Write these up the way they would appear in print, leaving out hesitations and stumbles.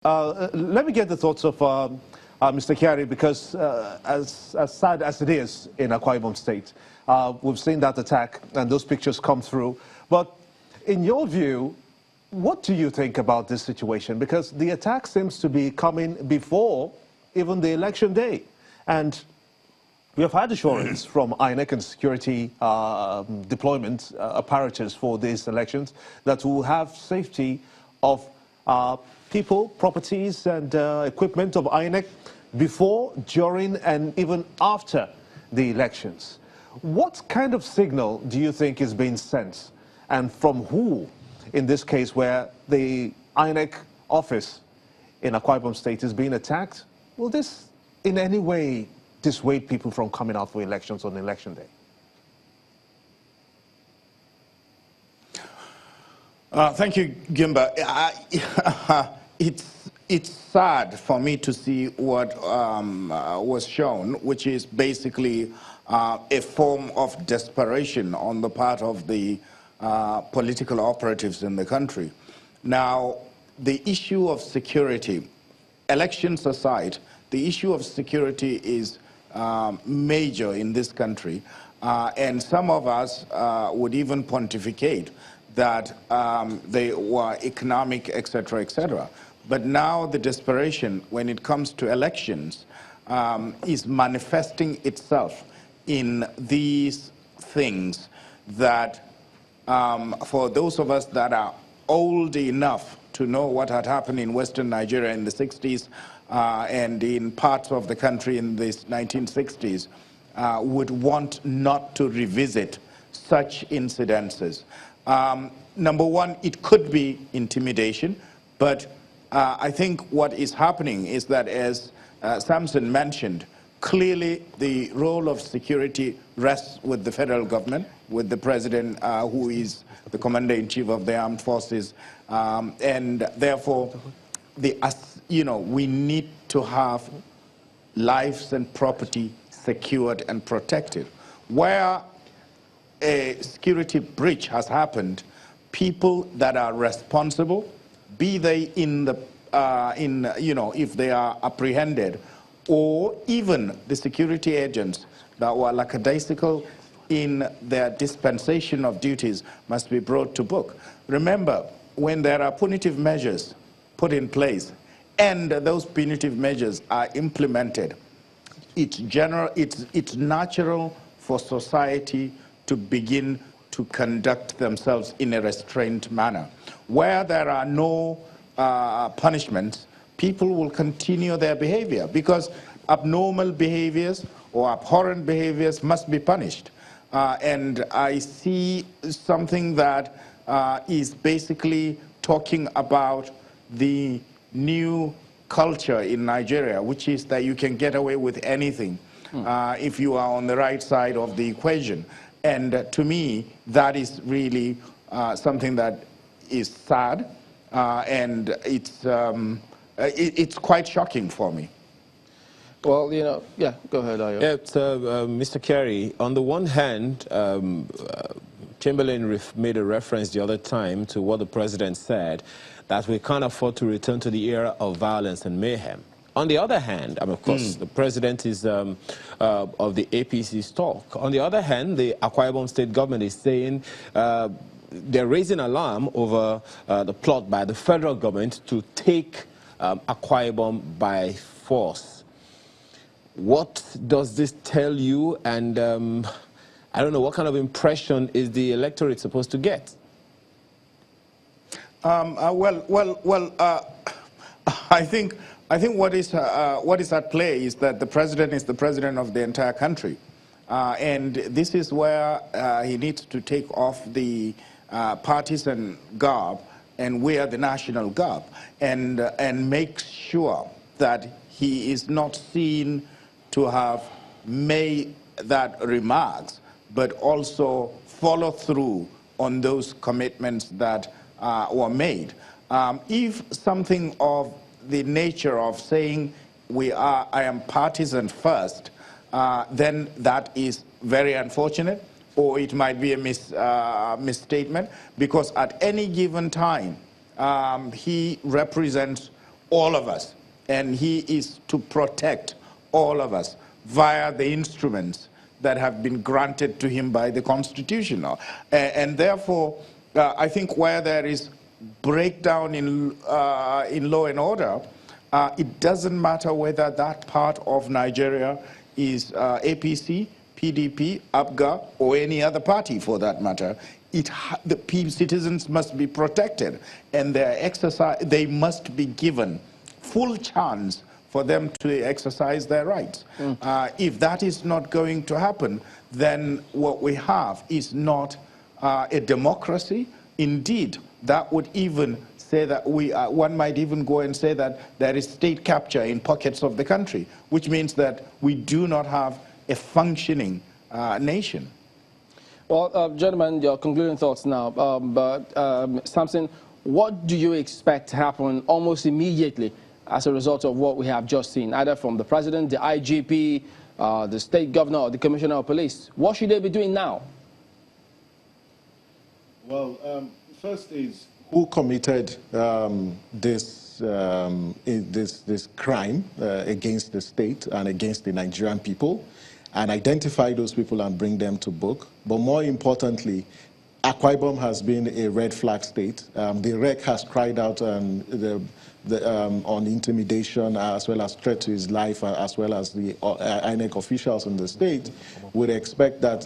Let me get the thoughts of Mr. Kyari, because as sad as it is in Akwa Ibom State, we've seen that attack and those pictures come through. But in your view, what do you think about this situation? Because the attack seems to be coming before even the election day. And we have had assurance from INEC and security deployment apparatus for these elections that will have safety of people, properties, and equipment of INEC before, during, and even after the elections. What kind of signal do you think is being sent, and from who, in this case where the INEC office in Akwa Ibom State is being attacked? Will this in any way dissuade people from coming out for elections on election day? Thank you, Gimba. It's sad for me to see what was shown, which is basically a form of desperation on the part of the political operatives in the country. Now, the issue of security, elections aside, the issue of security is major in this country, and some of us would even pontificate that they were economic, etc., etc. But now the desperation when it comes to elections is manifesting itself in these things that for those of us that are old enough to know what had happened in Western Nigeria in the 60s and in parts of the country in the 1960s would want not to revisit such incidences. Number one, it could be intimidation, but I think what is happening is that, as Samson mentioned, clearly the role of security rests with the federal government, with the president, who is the commander-in-chief of the armed forces, and therefore, we need to have lives and property secured and protected. Where a security breach has happened, people that are responsible, be they in the, if they are apprehended, or even the security agents that were lackadaisical in their dispensation of duties, must be brought to book. Remember, when there are punitive measures put in place and those punitive measures are implemented, it's natural for society to begin to conduct themselves in a restrained manner. Where there are no punishments, people will continue their behavior, because abnormal behaviors or abhorrent behaviors must be punished. And I see something that is basically talking about the new culture in Nigeria, which is that you can get away with anything if you are on the right side of the equation. And to me, that is really something that is sad, and it's quite shocking for me. Well, yeah, go ahead, Ayo. Yeah, Mr. Kyari, on the one hand, Chamberlain made a reference the other time to what the president said, that we can't afford to return to the era of violence and mayhem. On the other hand, of course, the president is of the APC stock. On the other hand, the Akwa Ibom State government is saying they're raising alarm over the plot by the federal government to take Akwa Ibom by force. What does this tell you? And I don't know, what kind of impression is the electorate supposed to get? I think what is at play is that the president is the president of the entire country, and this is where he needs to take off the partisan garb and wear the national garb, and make sure that he is not seen to have made that remarks, but also follow through on those commitments that were made. If something of the nature of saying I am partisan first, then that is very unfortunate, or it might be a misstatement, because at any given time he represents all of us, and he is to protect all of us via the instruments that have been granted to him by the Constitution. And therefore, I think where there is breakdown in law and order, it doesn't matter whether that part of Nigeria is APC, PDP, APGA, or any other party for that matter. The citizens must be protected, and they must be given full chance for them to exercise their rights. If that is not going to happen, then what we have is not a democracy. Indeed, that would even say that one might even go and say that there is state capture in pockets of the country, which means that we do not have a functioning nation. Well, gentlemen, your concluding thoughts now. Samson, what do you expect to happen almost immediately as a result of what we have just seen, either from the president, the IGP, the state governor, or the commissioner of police? What should they be doing now? Well, first is who committed this crime against the state and against the Nigerian people, and identify those people and bring them to book. But more importantly, Akwa Ibom has been a red flag state. The REC has cried out on intimidation, as well as threat to his life, as well as the INEC officials in the state. Would expect that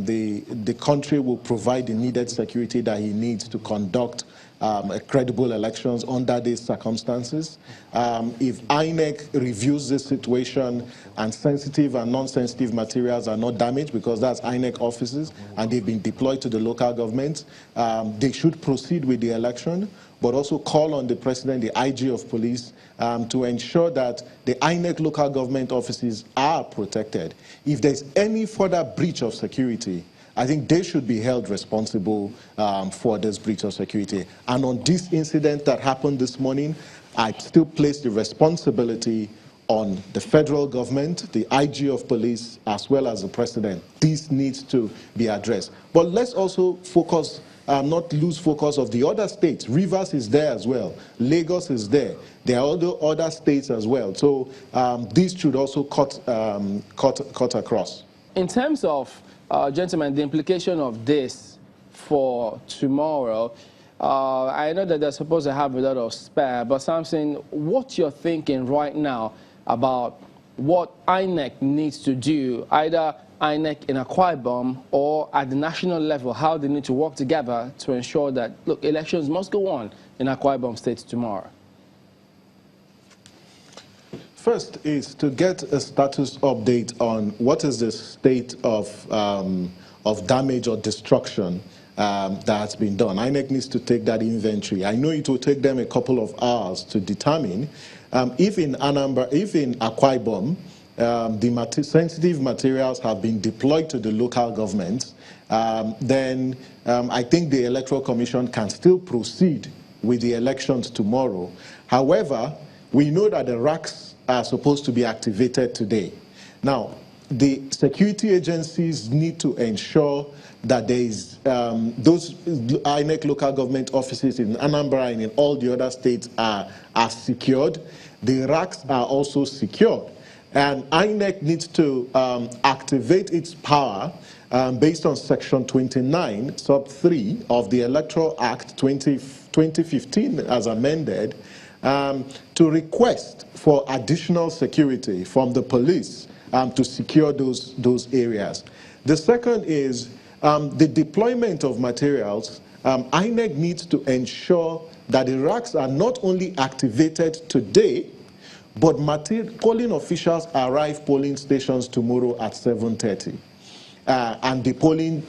the country will provide the needed security that he needs to conduct credible elections under these circumstances. If INEC reviews this situation and sensitive and non-sensitive materials are not damaged, because that's INEC offices and they've been deployed to the local governments, they should proceed with the election, but also call on the president, the IG of police, to ensure that the INEC local government offices are protected. If there's any further breach of security, I think they should be held responsible for this breach of security. And on this incident that happened this morning, I still place the responsibility on the federal government, the IG of police, as well as the president. This needs to be addressed. But let's also focus, not lose focus of the other states. Rivers is there as well. Lagos is there. There are other states as well. So this should also cut across. In terms of gentlemen, the implication of this for tomorrow, I know that they're supposed to have a lot of spare, but Samson, what you're thinking right now about what INEC needs to do, either INEC in Akwa Ibom or at the national level, how they need to work together to ensure that, look, elections must go on in Akwa Ibom State tomorrow? First is to get a status update on what is the state of damage or destruction that's been done. INEC needs to take that inventory. I know it will take them a couple of hours to determine if in Akwa Ibom, the sensitive materials have been deployed to the local government, then I think the Electoral Commission can still proceed with the elections tomorrow. However, we know that the racks are supposed to be activated today. Now, the security agencies need to ensure that there is those INEC local government offices in Anambra and in all the other states are secured. The racks are also secured. And INEC needs to activate its power based on Section 29, Sub 3 of the Electoral Act 2015 as amended, to request for additional security from the police to secure those areas. The second is the deployment of materials. INEC needs to ensure that the racks are not only activated today, but polling officials arrive polling stations tomorrow at 7:30. And the polling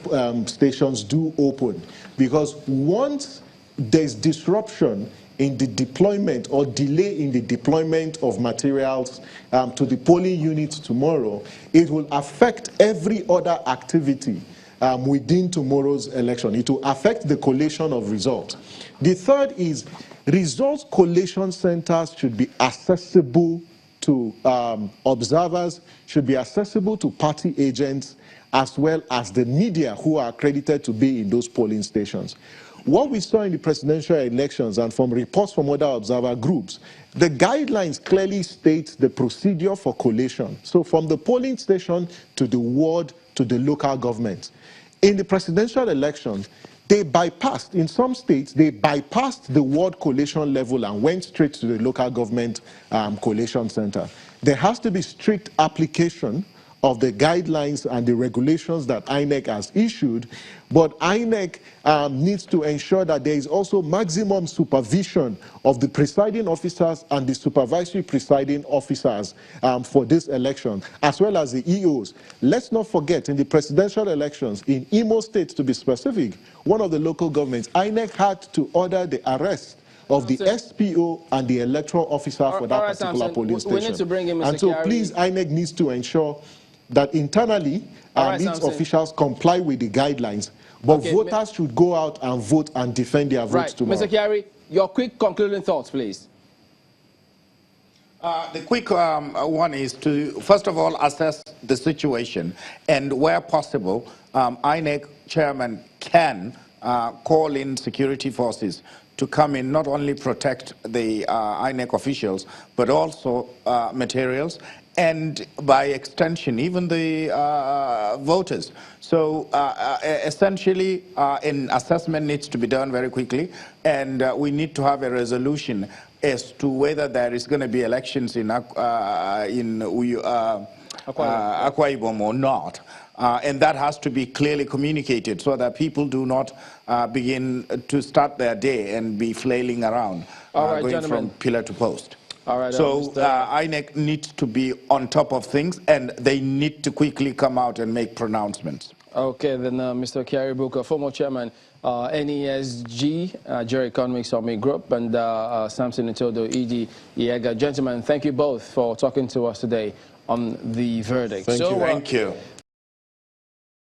stations do open. Because once there's disruption in the deployment or delay in the deployment of materials to the polling units tomorrow, it will affect every other activity within tomorrow's election. It will affect the collation of results. The third is results collation centers should be accessible to observers, should be accessible to party agents, as well as the media who are accredited to be in those polling stations. What we saw in the presidential elections and from reports from other observer groups, the guidelines clearly state the procedure for collation. So from the polling station to the ward to the local government. In the presidential election, they bypassed, in some states, they bypassed the ward collation level and went straight to the local government collation center. There has to be strict application of the guidelines and the regulations that INEC has issued, but INEC needs to ensure that there is also maximum supervision of the presiding officers and the supervisory presiding officers for this election, as well as the EOs. Let's not forget, in the presidential elections, in Imo State to be specific, one of the local governments, INEC had to order the arrest of the SPO and the electoral officer for that particular polling station. We need to bring in Mr. And so Kyari. please, INEC needs to ensure that internally its officials comply with the guidelines, but voters should go out and vote and defend their votes tomorrow. Mr. Kyari, your quick concluding thoughts, please. The quick one is to, first of all, assess the situation, and where possible, INEC chairman can call in security forces to come in, not only protect the INEC officials, but also materials, and by extension, even the voters. So essentially, an assessment needs to be done very quickly, and we need to have a resolution as to whether there is going to be elections in Akwa Ibom or not. And that has to be clearly communicated so that people do not begin to start their day and be flailing around, going from pillar to post. All right, so INEC needs to be on top of things, and they need to quickly come out and make pronouncements. Okay, then Mr. Kyari Bukar, former chairman, NESG, Nigeria Economic Summit Group, and Samson Itodo, ED IEGA. Gentlemen, thank you both for talking to us today on the verdict. Thank you.